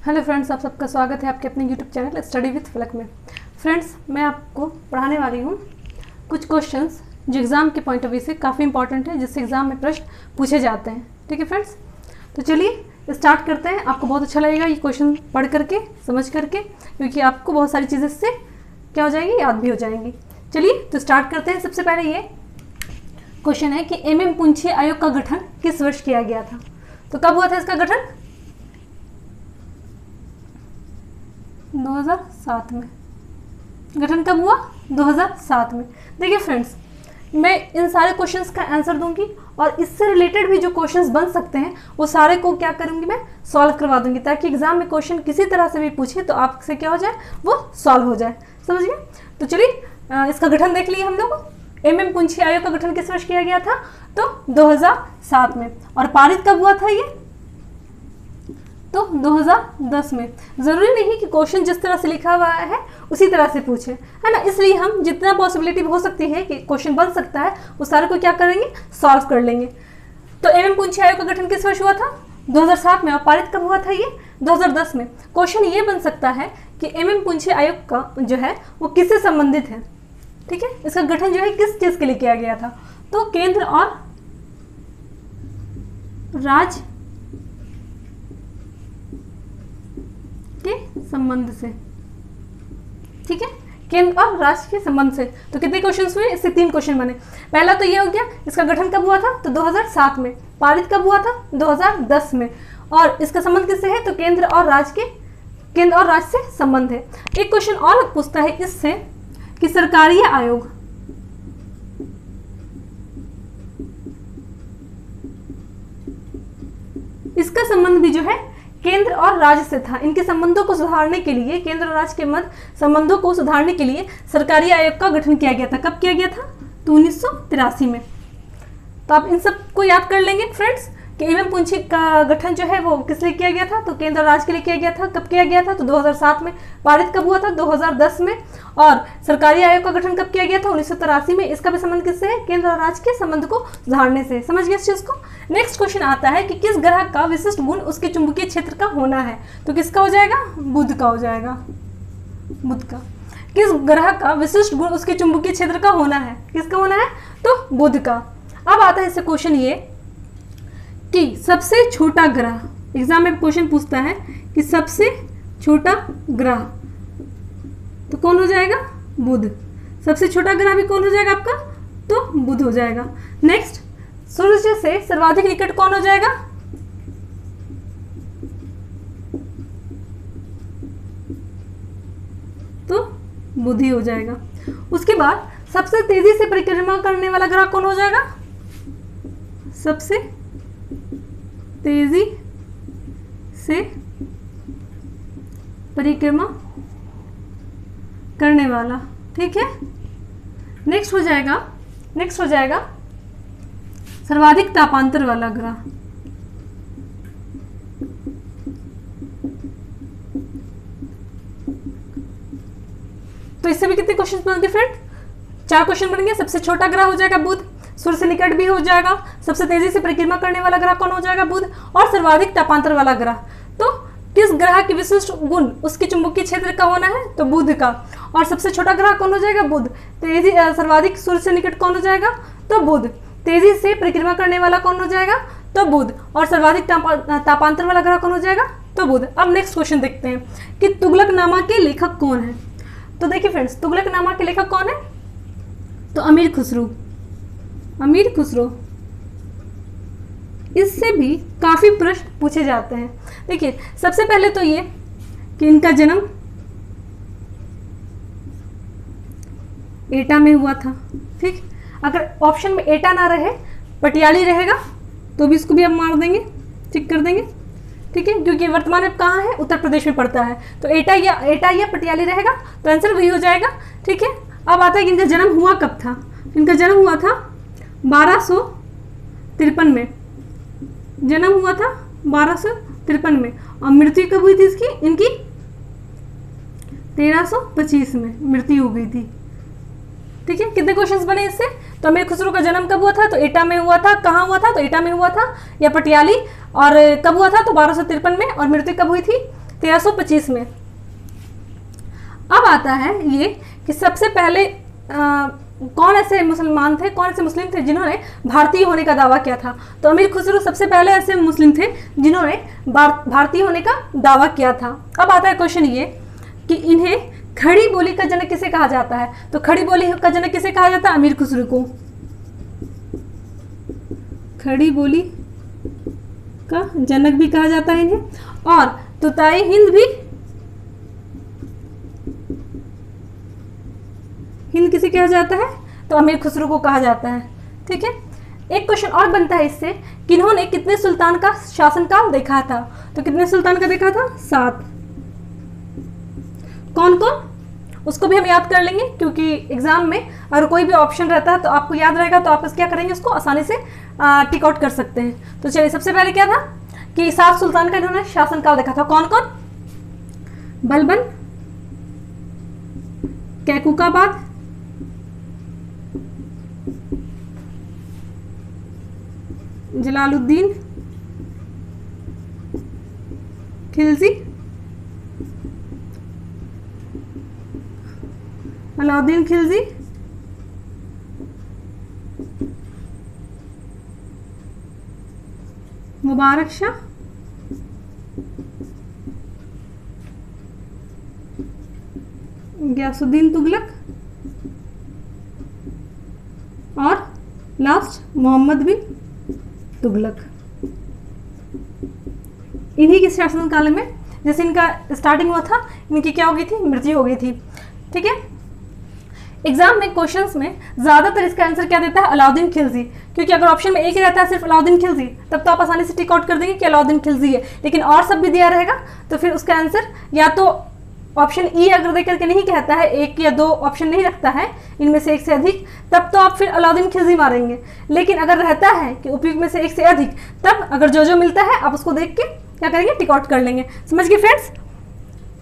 Hello friends, आप सबका स्वागत है आपके अपने यूट्यूब चैनल स्टडी विथ फलक में। फ्रेंड्स, मैं आपको पढ़ाने वाली हूँ कुछ क्वेश्चंस जो एग्ज़ाम के पॉइंट ऑफ व्यू से काफ़ी इंपॉर्टेंट है, जिससे एग्ज़ाम में प्रश्न पूछे जाते हैं। ठीक है फ्रेंड्स, तो चलिए स्टार्ट करते हैं। आपको बहुत अच्छा लगेगा ये क्वेश्चन पढ़ करके, समझ करके, क्योंकि आपको बहुत सारी चीज़ें इससे क्या हो जाएंगी, याद भी हो जाएंगी। चलिए तो स्टार्ट करते हैं। सबसे पहले ये क्वेश्चन है कि एम पुंछी आयोग का गठन किस वर्ष किया गया था। तो कब हुआ था इसका गठन? 2007 में। गठन कब हुआ? 2007 में। देखिए फ्रेंड्स, मैं इन सारे क्वेश्चंस का आंसर दूंगी और इससे रिलेटेड भी जो क्वेश्चंस बन सकते हैं वो सारे को क्या करूंगी, मैं सॉल्व करवा दूंगी, ताकि एग्जाम में क्वेश्चन किसी तरह से भी पूछे तो आपसे क्या हो जाए, वो सॉल्व हो जाए। समझ गए? तो चलिए इसका गठन देख लिए हम लोग। एम पुंछी आयोग का गठन किस वर्ष किया गया था? तो 2007 में। और पारित कब हुआ था ये? तो 2010 में। ज़रूरी नहीं कि क्वेश्चन जिस तरह से लिखा हुआ है उसी तरह से पूछे, है ना। इसलिए हम जितना पॉसिबिलिटी हो सकती है कि क्वेश्चन बन सकता है वो सारे को क्या करेंगे, सॉल्व कर लेंगे। तो एम पुंछी आयोग का गठन किस वर्ष हुआ था? 2007 में। और पारित कब हुआ था ये? 2010 में। क्वेश्चन ये बन सकता है कि एम पुंछी आयोग का जो है वो किससे संबंधित है। ठीक है, इसका गठन जो है किस चीज़ के लिए किया गया था? तो केंद्र और राज्य के संबंध से। ठीक है, केंद्र और राज्य के संबंध से। तो कितने क्वेश्चंस हुए? इससे 3 क्वेश्चन बने। पहला तो ये हो गया, इसका गठन कब हुआ था? तो 2007 में। पारित कब हुआ था? 2010 में। और इसका संबंध किससे है? तो केंद्र और राज्य से संबंध है। एक क्वेश्चन और पूछता है इससे कि सरकारी आयोग इसका संबंध भी जो है केंद्र और राज्य से था। इनके संबंधों को सुधारने के लिए, केंद्र और राज्य के मध्य संबंधों को सुधारने के लिए सरकारी आयोग का गठन किया गया था। कब किया गया था? तो 1983 में। तो आप इन सब को याद कर लेंगे फ्रेंड्स कि एम पुंछी का गठन जो है वो किस लिए किया गया था? तो केंद्र और राज्य के लिए किया गया था। कब किया गया था? तो 2007 में। पारित कब हुआ था? 2010 में। और सरकारी आयोग का गठन कब किया गया था? 1983 में। इसका भी संबंध किससे है? केंद्र और राज्य के संबंध को सुधारने से। समझ गए इस चीज को? नेक्स्ट क्वेश्चन आता है कि किस ग्रह का विशिष्ट गुण उसके चुंबकीय क्षेत्र का होना है। तो किसका हो जाएगा? बुध का हो जाएगा। बुध का। किस ग्रह का विशिष्ट गुण उसके चुंबकीय क्षेत्र का होना है? किसका होना है? तो बुध का। अब आता है इससे क्वेश्चन ये कि सबसे छोटा ग्रह, एग्जाम में क्वेश्चन पूछता है कि सबसे छोटा ग्रह तो कौन हो जाएगा? बुध। सबसे छोटा ग्रह भी कौन हो जाएगा आपका? तो बुध हो जाएगा। नेक्स्ट, सूर्य से सर्वाधिक निकट कौन हो जाएगा? तो बुध ही हो जाएगा। उसके बाद सबसे तेजी से परिक्रमा करने वाला ग्रह कौन हो जाएगा? सबसे तेजी से परिक्रमा करने वाला। ठीक है, नेक्स्ट हो जाएगा सर्वाधिक तापांतर वाला ग्रह। तो इससे भी कितने क्वेश्चन बनेंगे फ्रेंड? 4 क्वेश्चन बनेंगे। सबसे छोटा ग्रह हो जाएगा बुध, सूर्य से निकट भी हो जाएगा, सबसे तेजी से परिक्रमा करने वाला ग्रह कौन हो जाएगा? बुध, और सर्वाधिक तापांतर वाला ग्रह। तो किस ग्रह की विशिष्ट गुण उसके चुंबकीय क्षेत्र का होना है? तो बुध का। और सबसे छोटा ग्रह कौन हो जाएगा? बुध। तेजी सर्वाधिक सूर्य से निकट कौन हो जाएगा? तो बुध। तेजी से परिक्रमा करने वाला कौन हो जाएगा? तो बुध। और सर्वाधिक तापांतर वाला ग्रह कौन हो जाएगा? तो बुध। अब नेक्स्ट क्वेश्चन देखते हैं कि तुगलकनामा के लेखक कौन है। तो देखिए फ्रेंड्स, तुगलकनामा के लेखक कौन है? तो अमीर खुसरो। इससे भी काफी प्रश्न पूछे जाते हैं। देखिए, सबसे पहले तो ये कि इनका जन्म एटा में हुआ था। ठीक, अगर ऑप्शन में एटा ना रहे, पटियाली रहेगा तो भी इसको भी हम मार देंगे, टिक कर देंगे। ठीक है, क्योंकि वर्तमान में कहाँ है? उत्तर प्रदेश में पड़ता है। तो एटा या पटियाली रहेगा, तो आंसर वही हो जाएगा। ठीक है, अब आता है कि इनका जन्म हुआ कब था। इनका जन्म हुआ था 1253 में। जन्म हुआ था 1253 में। और मृत्यु कब हुई थी इनकी? 1325 में मृत्यु हो गई थी। ठीक है, कितने क्वेश्चंस बने इससे? तो अमीर खुसरो का जन्म कब हुआ था? तो एटा में हुआ था। कहाँ हुआ था? तो एटा में हुआ था या पटियाली। और कब हुआ था? तो 1253 में। और मृत्यु कब हुई थी? 1325 में। अब आता है ये कि सबसे पहले कौन ऐसे मुसलमान थे, कौन ऐसे मुस्लिम थे जिन्होंने भारतीय होने का दावा किया था। तो अमीर खुसरो सबसे पहले ऐसे मुस्लिम थे जिन्होंने भारतीय होने का दावा किया था। अब आता है क्वेश्चन ये कि इन्हें खड़ी बोली का जनक किसे कहा जाता है। तो खड़ी बोली का जनक किसे कहा जाता है, अमीर खुसरो को। खड़ी बोली का जनक भी कहा जाता है इन्हें, और तुताई हिंद भी, हिंद किसे कहा जाता है, तो अमीर खुसरो को कहा जाता है। ठीक है, एक क्वेश्चन और बनता है इससे कि इन्होंने कितने सुल्तान का शासनकाल देखा था। तो कितने सुल्तान का देखा था, 7। कौन कौन, उसको भी हम याद कर लेंगे, क्योंकि एग्जाम में अगर कोई भी ऑप्शन रहता है तो आपको याद रहेगा, तो आप क्या करेंगे, उसको आसानी से टिक आउट कर सकते हैं। तो चलिए, सबसे पहले क्या था कि 7 सुल्तान का इन्होंने शासनकाल देखा था। कौन कौन, बलबन, कैकुकाबाद, जलालुद्दीन खिलजी, अलाउद्दीन खिलजी, मुबारक शाह, गयासुद्दीन तुगलक, और लास्ट मोहम्मद बिन तुगलक। इन्हीं के शासनकाल में जैसे इनका स्टार्टिंग हुआ था, इनकी क्या हो गई थी, मृत्यु हो गई थी। ठीक है, एग्जाम में क्वेश्चंस में ज्यादातर इसका आंसर क्या देता है, अलाउद्दीन खिलजी, क्योंकि अगर ऑप्शन में एक ही रहता है सिर्फ अलाउद्दीन खिलजी, तब तो आप आसानी से टिक आउट कर देंगे कि अलाउद्दीन खिलजी है, लेकिन और सब भी दिया रहेगा तो फिर उसका आंसर या तो ऑप्शन ई अगर दे करके नहीं कहता है, 1 या 2 ऑप्शन नहीं रखता है इनमें से एक से अधिक, तब तो आप फिर अलाउद्दीन खिलजी मारेंगे। लेकिन अगर रहता है कि उपयुक्त में से एक से अधिक, तब अगर जो जो मिलता है आप उसको देख के क्या करेंगे, टिक आउट कर लेंगे। समझ गए फ्रेंड्स।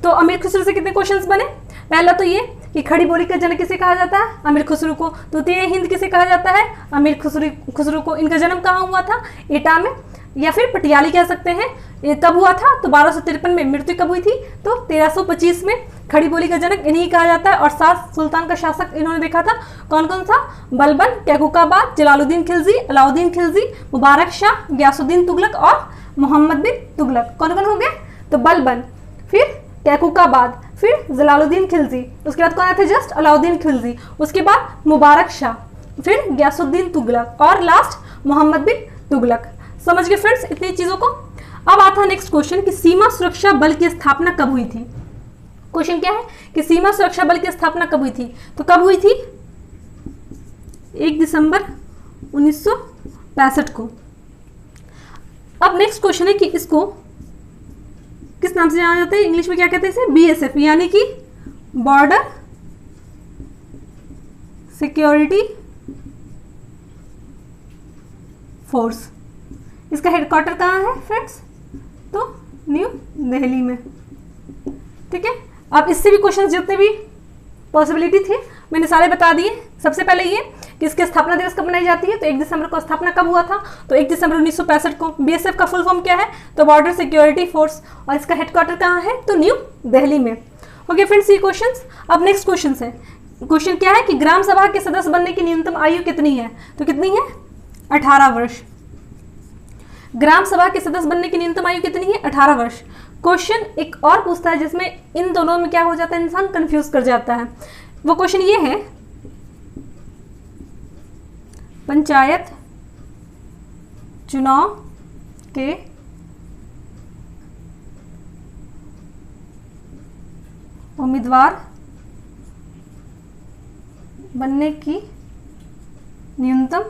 तो अमीर खुसरो से कितने क्वेश्चंस बने, पहला तो ये कि खड़ी बोली का जनक किसे कहा जाता है, अमीर खुसरो को। द्वितीय, हिंद किसे कहा जाता है, अमीर खुसरो को। इनका जन्म कहाँ हुआ था, एटा में, या फिर पटियाली कह सकते हैं। ये कब हुआ था, तो 1253 में। मृत्यु कब हुई थी, तो 1325 में। खड़ी बोली का जनक इन्हीं कहा जाता है। और 7 सुल्तान का शासक इन्होंने देखा था, कौन कौन सा, बलबन, कैकुकाबाद, जलालुद्दीन खिलजी, अलाउद्दीन खिलजी, मुबारक शाह, गयासुद्दीन तुगलक और मोहम्मद बिन तुगलक। कौन कौन हो गए, तो बलबन, फिर कैकुकाबाद, फिर जलालुद्दीन खिलजी, उसके बाद कौन आए थे, जस्ट अलाउद्दीन खिलजी, उसके बाद मुबारक शाह, फिर गयासुद्दीन तुगलक और लास्ट मोहम्मद बिन तुगलक। समझ गए फ्रेंड्स इतनी चीजों को। अब आता है नेक्स्ट क्वेश्चन कि सीमा सुरक्षा बल की स्थापना कब हुई थी। क्वेश्चन क्या है कि सीमा सुरक्षा बल की स्थापना कब हुई थी, तो कब हुई थी, 1 दिसंबर 1965 को। अब नेक्स्ट क्वेश्चन है कि इसको किस नाम से जाना जाता है, इंग्लिश में क्या कहते हैं इसे, BSF, यानी कि बॉर्डर सिक्योरिटी फोर्स। इसका हेडक्वार्टर कहाँ है फ्रेंड्स, तो न्यू दिल्ली में। ठीक है, अब इससे भी क्वेश्चन जितने भी पॉसिबिलिटी थी मैंने सारे बता दिए। सबसे पहले ये कि इसकी स्थापना दिवस कब मनाई जाती है, तो 1 दिसंबर को। स्थापना कब हुआ था, तो 1 दिसंबर 1965 को। BSF का फुल फॉर्म क्या है, तो बॉर्डर सिक्योरिटी फोर्स, और इसका हेडक्वार्टर कहाँ है, तो न्यू दिल्ली में। ओके फ्रेंड्स, ये क्वेश्चंस। अब नेक्स्ट क्वेश्चन है, क्वेश्चन क्या है कि ग्राम सभा के सदस्य बनने की न्यूनतम आयु कितनी है, तो कितनी है, 18 वर्ष। ग्राम सभा के सदस्य बनने की न्यूनतम आयु कितनी है, 18 वर्ष। क्वेश्चन एक और पूछता है जिसमें इन दोनों में क्या हो जाता है, इंसान कंफ्यूज कर जाता है। वो क्वेश्चन ये है, पंचायत चुनाव के उम्मीदवार बनने की न्यूनतम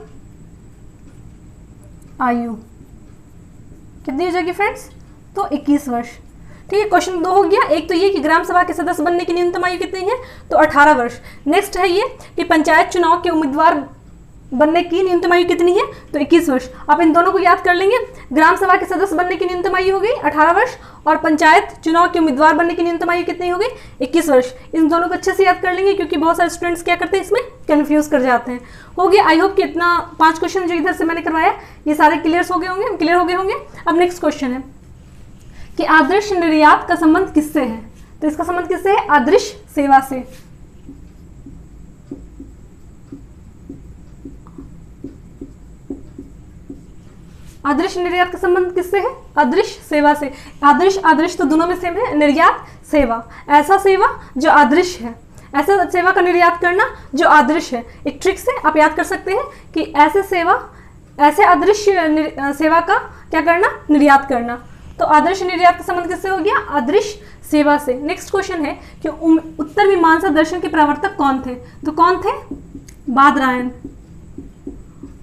आयु कितनी हो जाएगी फ्रेंड्स, तो 21 वर्ष। ठीक है, क्वेश्चन 2 हो गया। एक तो ये कि ग्राम सभा के सदस्य बनने की न्यूनतम आयु कितनी है, तो 18 वर्ष। नेक्स्ट है ये कि पंचायत चुनाव के उम्मीदवार बनने की न्यूनतम आयु कितनी है, तो 21 वर्ष। आप इन दोनों को याद कर लेंगे। ग्राम सभा के सदस्य बनने की न्यूनतम आयु हो गई 18 वर्ष, और पंचायत चुनाव के उम्मीदवार बनने की न्यूनतम आयु कितनी हो गई, 21 वर्ष। इन दोनों को अच्छे से याद कर लेंगे, क्योंकि बहुत सारे स्टूडेंट्स क्या करते हैं, इसमें कंफ्यूज कर जाते हैं। हो गया, आई होप कि इतना 5 क्वेश्चन जो इधर से मैंने करवाया ये सारे क्लियर हो गए होंगे। अब नेक्स्ट क्वेश्चन है कि अदृश्य निर्यात का संबंध किससे है? तो इसका संबंध किससे है? अदृश्य सेवा से। अदृश्य निर्यात का संबंध किससे है? अदृश्य सेवा से। अदृश्य अदृश्य तो दोनों में सेम है। निर्यात सेवा, ऐसा सेवा जो अदृश्य है, ऐसा सेवा का निर्यात करना जो अदृश्य है। एक ट्रिक से आप याद कर सकते हैं कि ऐसे अदृश्य सेवा का क्या करना? निर्यात करना। तो अदृश्य निर्यात का संबंध किससे हो गया? अदृश्य सेवा से। नेक्स्ट क्वेश्चन है कि उत्तर मीमांसा दर्शन के प्रवर्तक कौन थे? तो कौन थे? बादरायण।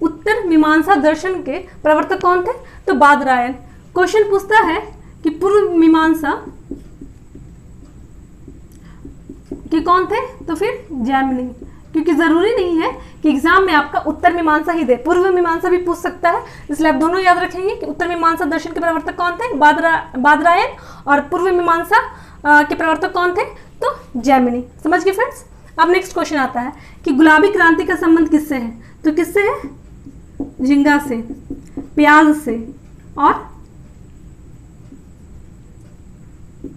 उत्तर मीमांसा दर्शन के प्रवर्तक कौन थे? तो बादरायण। क्वेश्चन पूछता है कि पूर्व मीमांसा के कौन थे? तो फिर जैमिनी, क्योंकि जरूरी नहीं है कि एग्जाम में आपका उत्तर मीमांसा ही दे, पूर्व मीमांसा भी पूछ सकता है। इसलिए आप दोनों याद रखेंगे कि उत्तर मीमांसा दर्शन के प्रवर्तक कौन थे? बादरायण। और पूर्व मीमांसा के प्रवर्तक कौन थे? तो जैमिनी। समझ गए फ्रेंड्स? अब नेक्स्ट क्वेश्चन आता है कि गुलाबी क्रांति का संबंध किससे है? तो किससे है? झींगा से, प्याज से और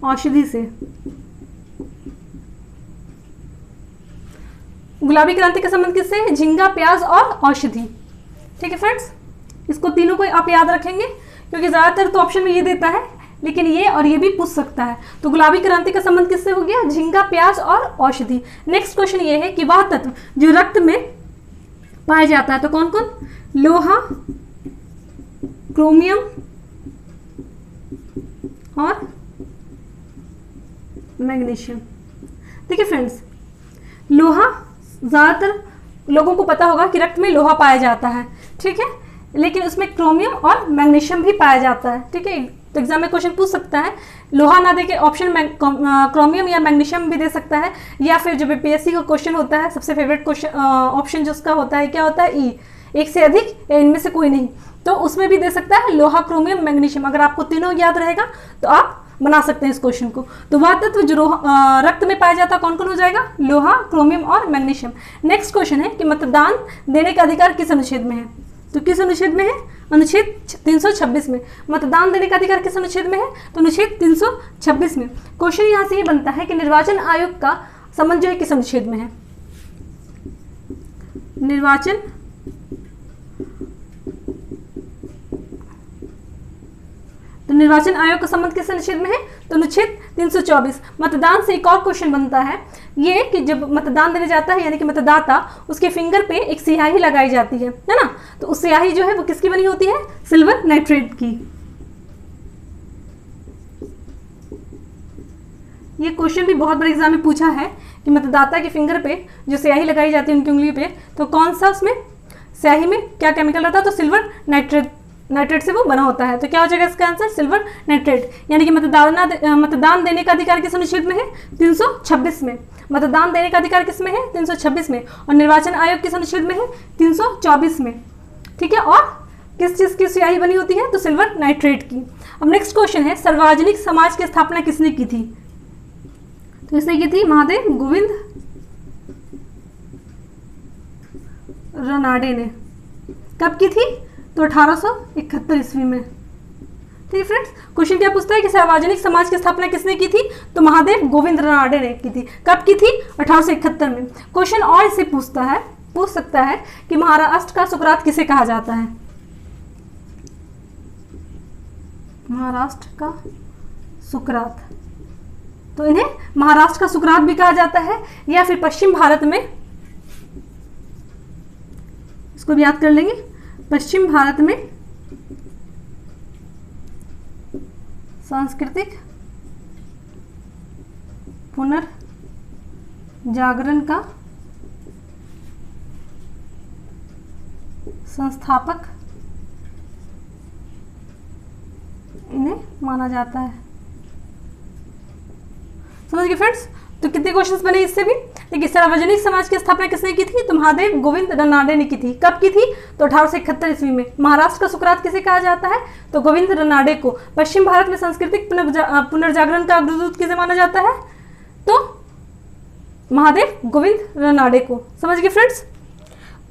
औषधि से। गुलाबी क्रांति का संबंध किससे है? झींगा, प्याज और औषधि। ठीक है फ्रेंड्स, इसको तीनों को आप याद रखेंगे क्योंकि ज्यादातर तो ऑप्शन में ये देता है, लेकिन ये और ये भी पूछ सकता है। तो गुलाबी क्रांति का संबंध किससे हो गया? झींगा, प्याज और औषधि। नेक्स्ट क्वेश्चन ये है कि वह तत्व जो रक्त में पाया जाता है, तो कौन कौन? लोहा, क्रोमियम और मैग्नीशियम। ठीक है फ्रेंड्स, लोहा ज्यादातर लोगों को पता होगा कि रक्त में लोहा पाया जाता है, ठीक है, लेकिन उसमें क्रोमियम और मैग्नीशियम भी पाया जाता है। ठीक है, तो एग्जाम में क्वेश्चन पूछ सकता है, लोहा ना देके ऑप्शन क्रोमियम या मैग्नीशियम भी दे सकता है, या फिर जब बीपीएससी का क्वेश्चन होता है सबसे फेवरेट क्वेश्चन ऑप्शन जो उसका होता है क्या होता है? ई, एक से अधिक या इनमें से कोई नहीं, तो उसमें भी दे सकता है लोहा, क्रोमियम, मैग्नीशियम। अगर आपको तीनों याद रहेगा तो आप बना सकते हैं इस क्वेश्चन को। तो वह तत्व जो रक्त में पाया जाता है कौन कौन हो जाएगा? लोहा, क्रोमियम और मैग्नीशियम। नेक्स्ट क्वेश्चन है कि मतदान देने का अधिकार किस अनुच्छेद में है? तो किस अनुच्छेद में है? अनुच्छेद 326 में। मतदान देने का अधिकार किस अनुच्छेद में है? तो अनुच्छेद 326 में। क्वेश्चन यहाँ से ये बनता है कि निर्वाचन आयोग का संबंध जो है किस अनुच्छेद में है? निर्वाचन तो निर्वाचन आयोग का संबंध किस अनुच्छेद में है? तो अनुच्छेद 324। मतदान से एक और क्वेश्चन बनता है ये कि जब मतदान देने जाता है यानी कि मतदाता, उसके फिंगर पे एक स्याही लगाई जाती है ना? तो उस स्याही जो है वो किसकी बनी होती है? सिल्वर नाइट्रेट की। ये क्वेश्चन भी बहुत बड़े एग्जाम में पूछा है कि मतदाता के फिंगर पे जो स्याही लगाई जाती है उनकी उंगली पे, तो कौन सा उसमें स्याही में क्या केमिकल रहता है? तो सिल्वर नाइट्रेट से वो बना होता है। तो क्या हो जाएगा इसका आंसर? Silver nitrate. यानी कि मतदान देने का अधिकार किस अनुच्छेद में है? 326 में। मतदान देने का अधिकार किस में है? 326 में। और निर्वाचन आयोग किस अनुच्छेद में है? 324 में। ठीक है, और किस चीज की स्याही बनी होती है? तो सिल्वर नाइट्रेट की। अब नेक्स्ट क्वेश्चन है, सार्वजनिक समाज की स्थापना किसने की थी? तो इसने की थी महादेव गोविंद रनाडे ने। कब की थी? तो 1871 ईस्वी में। ठीक है फ्रेंड्स, क्वेश्चन क्या पूछता है कि सार्वजनिक समाज की स्थापना किसने की थी? तो महादेव गोविंद रनाडे ने की थी। कब की थी? 1871 में। क्वेश्चन और इसे पूछ सकता है कि महाराष्ट्र का सुकरात किसे कहा जाता है? महाराष्ट्र का सुकरात, तो इन्हें महाराष्ट्र का सुकरात भी कहा जाता है, या फिर पश्चिम भारत में, इसको भी याद कर लेंगे, पश्चिम भारत में सांस्कृतिक पुनर्जागरण का संस्थापक इन्हें माना जाता है। समझ गए फ्रेंड्स? तो कितने क्वेश्चंस बने इससे भी? देखिए, सार्वजनिक समाज की स्थापना किसने की थी? तो महादेव गोविंद रनाडे ने की थी। कब की थी? तो 1871 ईस्वी में। महाराष्ट्र का सुकरात किसे कहा जाता है? तो गोविंद रनाडे को। पश्चिम भारत में सांस्कृतिक पुनर्जागरण का अग्रदूत किसे माना जाता है? तो महादेव गोविंद रनाडे को। समझ गए फ्रेंड्स?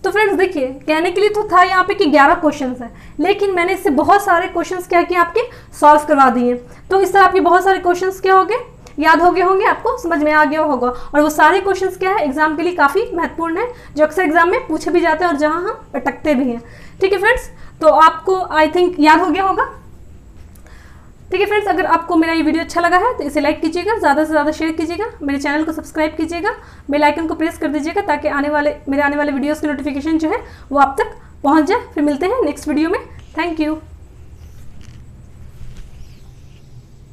तो फ्रेंड्स देखिए, कहने के लिए तो था यहाँ पे कि 11 क्वेश्चंस है, लेकिन मैंने इससे बहुत सारे क्वेश्चंस क्या किए आपके सॉल्व करवा दिए। तो इस तरह आपके बहुत सारे क्वेश्चंस क्या हो गए, याद हो गए होंगे, आपको समझ में आ गया होगा। और वो सारे क्वेश्चंस क्या है, एग्जाम के लिए काफ़ी महत्वपूर्ण है, जो अक्सर एग्जाम में पूछे भी जाते हैं और जहाँ हम अटकते भी हैं। ठीक है फ्रेंड्स, तो आपको आई थिंक याद हो गया होगा। ठीक है फ्रेंड्स, अगर आपको मेरा ये वीडियो अच्छा लगा है तो इसे लाइक कीजिएगा, ज़्यादा से ज़्यादा शेयर कीजिएगा, मेरे चैनल को सब्सक्राइब कीजिएगा, बेल आइकन को प्रेस कर दीजिएगा ताकि मेरे आने वाले वीडियोस की नोटिफिकेशन जो है वो आप तक पहुंच जाए। फिर मिलते हैं नेक्स्ट वीडियो में। Thank you.